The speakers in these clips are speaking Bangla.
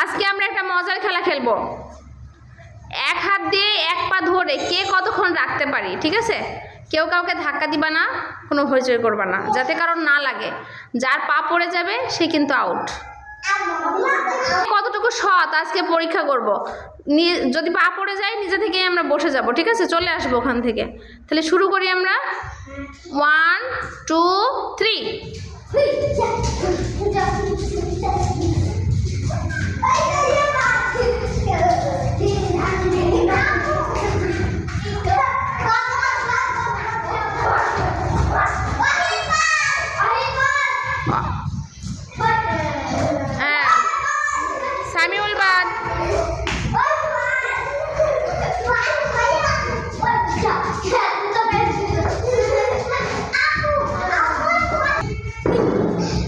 আজকে আমরা একটা মজার খেলা খেলবো। এক হাত দিয়ে এক পা ধরে কে কতক্ষণ রাখতে পারি, ঠিক আছে? কেউ কাউকে ধাক্কা দিবা না, কোনো হইচই করবা না, যাতে কারণ না লাগে। যার পা পড়ে যাবে সে কিন্তু আউট। কতটুকু সৎ আজকে পরীক্ষা করব। যদি পা পড়ে যায় নিজে থেকেই আমরা বসে যাব, ঠিক আছে? চলে আসবো ওখান থেকে। তাহলে শুরু করি আমরা। 1 2 3। সামিউল বাদ।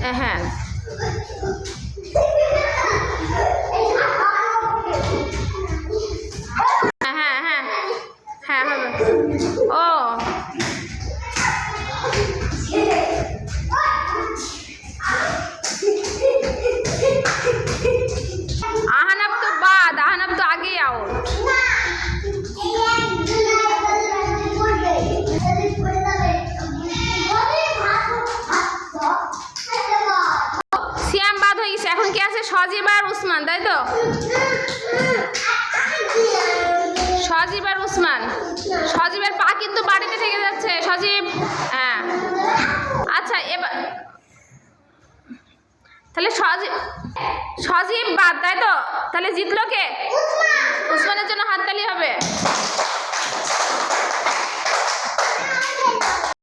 হ্যাঁ হ্যাঁ হ্যাঁ হ্যাঁ হবে। ও আহানাব তো বাদ, আহানাব তো আগেই আউট। সিয়াম বাদ হয়ে গেছে। এখন কি আছে? সজীব আর উসমান, তাই তো? সজীব আর উসমান। সজীবের পা কিন্তু বাড়িতে থেকে যাচ্ছে। সজীব, হ্যাঁ আচ্ছা এবার তাহলে সজীব বাদ, তাই তো? তাহলে জিতলো কে? উসমানের জন্য হাততালি হবে।